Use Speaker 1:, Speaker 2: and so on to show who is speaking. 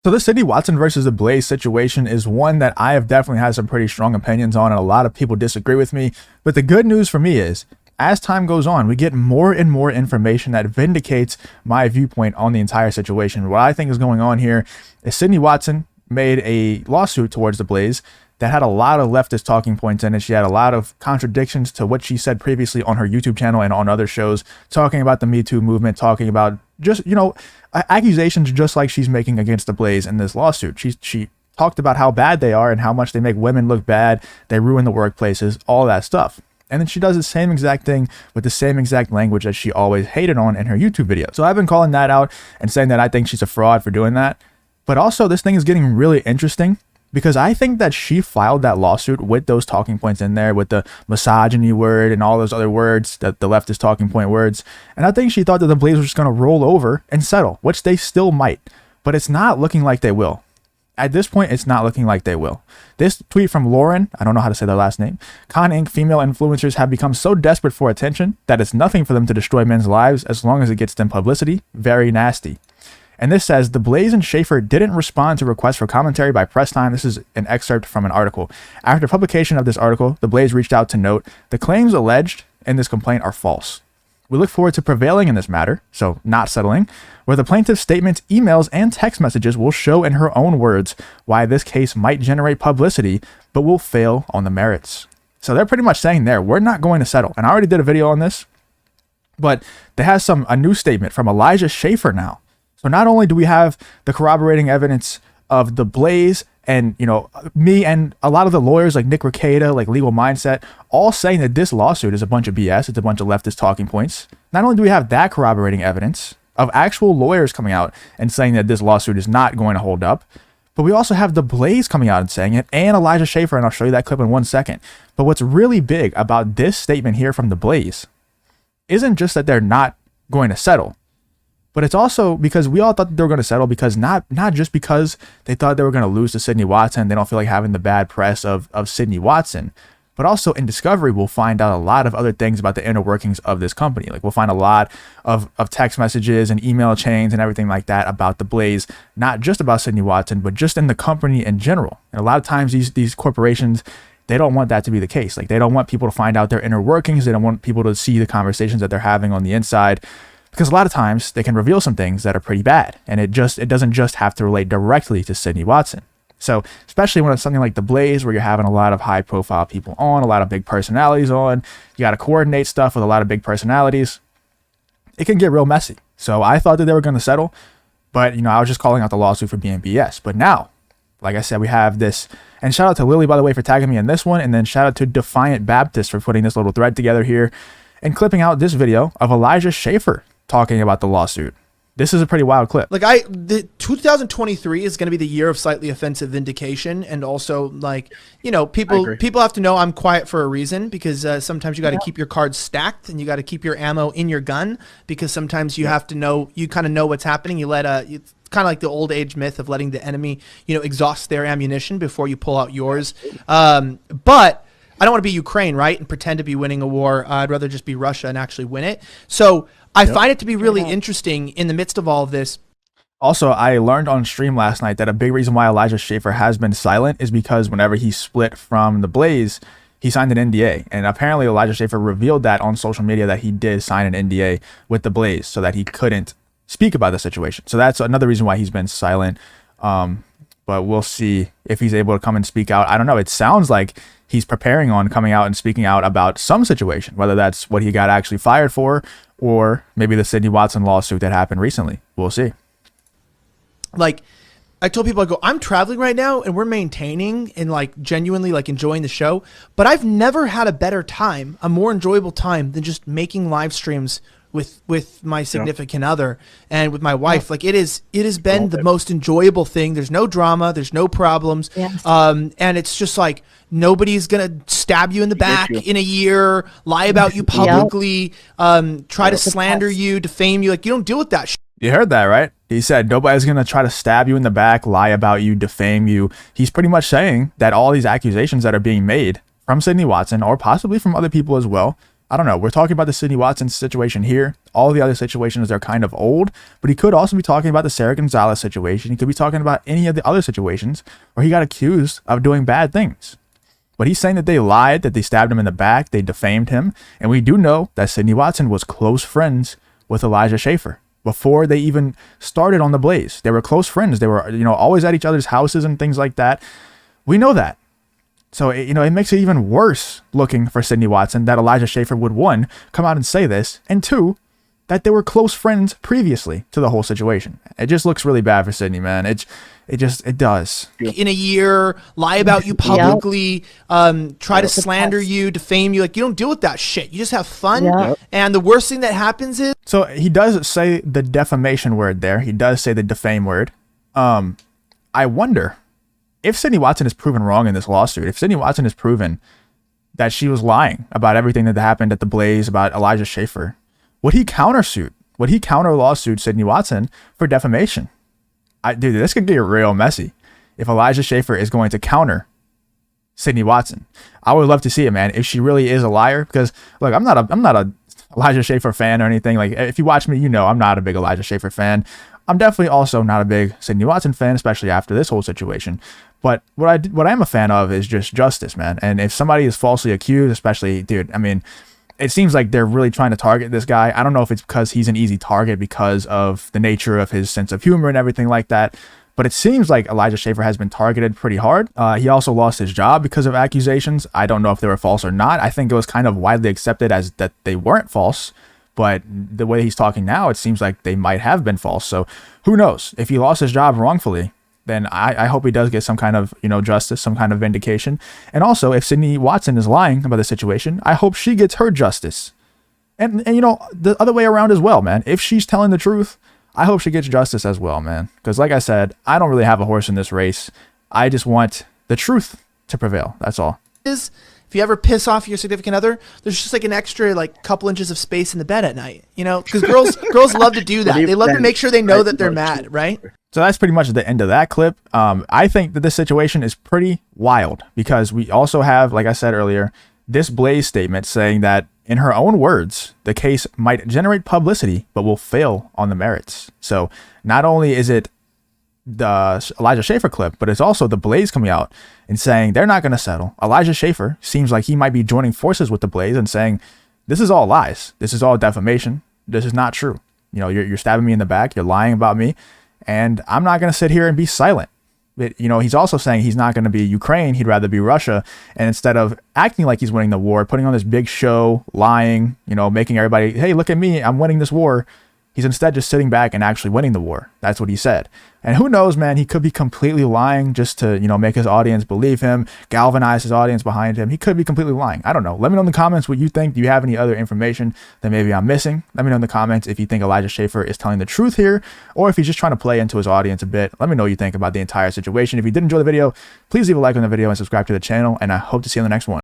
Speaker 1: So the Sydney Watson versus the Blaze situation is one that I have definitely had some pretty strong opinions on, and a lot of people disagree with me. But the good news for me is, as time goes on, we get more and more information that vindicates my viewpoint on the entire situation. What I think is going on here is Sydney Watson made a lawsuit towards the Blaze that had a lot of leftist talking points in it. She had a lot of contradictions to what she said previously on her YouTube channel and on other shows, talking about the Me Too movement, talking about just, accusations just like she's making against the Blaze in this lawsuit. She talked about how bad they are and how much they make women look bad. They ruin the workplaces, all that stuff. And then she does the same exact thing with the same exact language that she always hated on in her YouTube videos. So I've been calling that out and saying that I think she's a fraud for doing that. But also this thing is getting really interesting, because I think that she filed that lawsuit with those talking points in there, with the misogyny word and all those other words, that the leftist talking point words. And I think she thought that the Blaze was just going to roll over and settle, which they still might. But it's not looking like they will. At this point, it's not looking like they will. This tweet from Lauren, I don't know how to say their last name. Con Inc. Female influencers have become so desperate for attention that it's nothing for them to destroy men's lives as long as it gets them publicity. Very nasty. And this says, the Blaze and Shaffer didn't respond to requests for commentary by Press Time. This is an excerpt from an article. After publication of this article, the Blaze reached out to note, the claims alleged in this complaint are false. We look forward to prevailing in this matter, so not settling, where the plaintiff's statements, emails, and text messages will show in her own words why this case might generate publicity, but will fail on the merits. So they're pretty much saying there, we're not going to settle. And I already did a video on this, but there has a new statement from Elijah Shaffer now. So not only do we have the corroborating evidence of the Blaze and, me and a lot of the lawyers like Nick Rekieta, like Legal Mindset, all saying that this lawsuit is a bunch of BS. It's a bunch of leftist talking points. Not only do we have that corroborating evidence of actual lawyers coming out and saying that this lawsuit is not going to hold up, but we also have the Blaze coming out and saying it, and Elijah Shaffer, and I'll show you that clip in 1 second. But what's really big about this statement here from the Blaze isn't just that they're not going to settle, but it's also because we all thought that they were going to settle, because not just because they thought they were going to lose to Sydney Watson. They don't feel like having the bad press of Sydney Watson, but also in Discovery, we'll find out a lot of other things about the inner workings of this company. Like we'll find a lot of text messages and email chains and everything like that about the Blaze, not just about Sydney Watson, but just in the company in general. And a lot of times these corporations, they don't want that to be the case. Like they don't want people to find out their inner workings. They don't want people to see the conversations that they're having on the inside. Because a lot of times they can reveal some things that are pretty bad, and it doesn't just have to relate directly to Sydney Watson. So especially when it's something like the Blaze, where you're having a lot of high profile people on, a lot of big personalities on, you got to coordinate stuff with a lot of big personalities, it can get real messy. So I thought that they were going to settle, but I was just calling out the lawsuit for being BS. But now, like I said, we have this, and shout out to Lily, by the way, for tagging me in this one, and then shout out to Defiant Baptist for putting this little thread together here and clipping out this video of Elijah Shaffer talking about the lawsuit. This is a pretty wild clip.
Speaker 2: Like the 2023 is going to be the year of slightly offensive vindication, and also people have to know I'm quiet for a reason, because sometimes you got to keep your cards stacked and you got to keep your ammo in your gun, because sometimes you have to know, you kind of know what's happening. You let it's kind of like the old age myth of letting the enemy, exhaust their ammunition before you pull out yours. But I don't want to be Ukraine, right, and pretend to be winning a war. I'd rather just be Russia and actually win it. So I find it to be really interesting in the midst of all of this.
Speaker 1: Also, I learned on stream last night that a big reason why Elijah Shaffer has been silent is because whenever he split from the Blaze, he signed an NDA. And apparently Elijah Shaffer revealed that on social media, that he did sign an NDA with the Blaze so that he couldn't speak about the situation. So that's another reason why he's been silent. But we'll see if he's able to come and speak out. I don't know. It sounds like he's preparing on coming out and speaking out about some situation, whether that's what he got actually fired for, or maybe the Sydney Watson lawsuit that happened recently. We'll see.
Speaker 2: Like I told people, I go, I'm traveling right now and we're maintaining and genuinely enjoying the show, but I've never had a better time, a more enjoyable time than just making live streams with my significant other and with my wife. Like it has been the most enjoyable thing. There's no drama, there's no problems.
Speaker 3: Yes.
Speaker 2: And it's just nobody's gonna stab you in the back in a year, lie about you publicly, try to slander you, defame you. You don't deal with that shit.
Speaker 1: You heard that, right? He said nobody's going to try to stab you in the back, lie about you, defame you. He's pretty much saying that all these accusations that are being made from Sydney Watson, or possibly from other people as well, I don't know. We're talking about the Sydney Watson situation here. All the other situations are kind of old, but he could also be talking about the Sarah Gonzalez situation. He could be talking about any of the other situations where he got accused of doing bad things. But he's saying that they lied, that they stabbed him in the back, they defamed him. And we do know that Sydney Watson was close friends with Elijah Shaffer before they even started on the Blaze. They were close friends. They were, always at each other's houses and things like that. We know that. So, it makes it even worse looking for Sydney Watson that Elijah Shaffer would, one, come out and say this, and two, that they were close friends previously to the whole situation. It just looks really bad for Sydney, man. It does.
Speaker 2: In a year, lie about you publicly, try to slander you, defame you. Like, you don't deal with that shit. You just have fun. Yep. And the worst thing that happens is...
Speaker 1: So he does say the defamation word there. He does say the defame word. I wonder... if Sydney Watson is proven wrong in this lawsuit, if Sydney Watson is proven that she was lying about everything that happened at the Blaze, about Elijah Shaffer, would he countersuit? Would he counter lawsuit Sydney Watson for defamation? Dude, this could get real messy if Elijah Shaffer is going to counter Sydney Watson. I would love to see it, man, if she really is a liar. Because look, I'm not a Elijah Shaffer fan or anything. Like, if you watch me, I'm not a big Elijah Shaffer fan. I'm definitely also not a big Sydney Watson fan, especially after this whole situation. But what I am a fan of is just justice, man. And if somebody is falsely accused, especially, dude, I mean, it seems like they're really trying to target this guy. I don't know if it's because he's an easy target because of the nature of his sense of humor and everything like that. But it seems like Elijah Shaffer has been targeted pretty hard. He also lost his job because of accusations. I don't know if they were false or not. I think it was kind of widely accepted as that they weren't false. But the way he's talking now, it seems like they might have been false. So who knows? If he lost his job wrongfully, then I hope he does get some kind of, justice, some kind of vindication. And also, if Sydney Watson is lying about the situation, I hope she gets her justice. And the other way around as well, man. If she's telling the truth, I hope she gets justice as well, man. Because like I said, I don't really have a horse in this race. I just want the truth to prevail. That's all.
Speaker 2: If you ever piss off your significant other, there's just like an extra couple inches of space in the bed at night, because girls love to do that. They love to make sure they know that they're mad, right?
Speaker 1: So that's pretty much the end of that clip. I think that this situation is pretty wild because we also have, like I said earlier, this Blaze statement saying that, in her own words, the case might generate publicity, but will fail on the merits. So not only is it the Elijah Shaffer clip, but it's also the Blaze coming out and saying they're not going to settle. Elijah Shaffer seems like he might be joining forces with the Blaze and saying, this is all lies. This is all defamation. This is not true. You're stabbing me in the back. You're lying about me. And I'm not going to sit here and be silent. But, he's also saying he's not going to be Ukraine. He'd rather be Russia. And instead of acting like he's winning the war, putting on this big show, lying, making everybody, hey, look at me, I'm winning this war. He's instead just sitting back and actually winning the war. That's what he said. And who knows, man, he could be completely lying just to, make his audience believe him, galvanize his audience behind him. He could be completely lying. I don't know. Let me know in the comments what you think. Do you have any other information that maybe I'm missing? Let me know in the comments if you think Elijah Shaffer is telling the truth here, or if he's just trying to play into his audience a bit. Let me know what you think about the entire situation. If you did enjoy the video, please leave a like on the video and subscribe to the channel, and I hope to see you on the next one.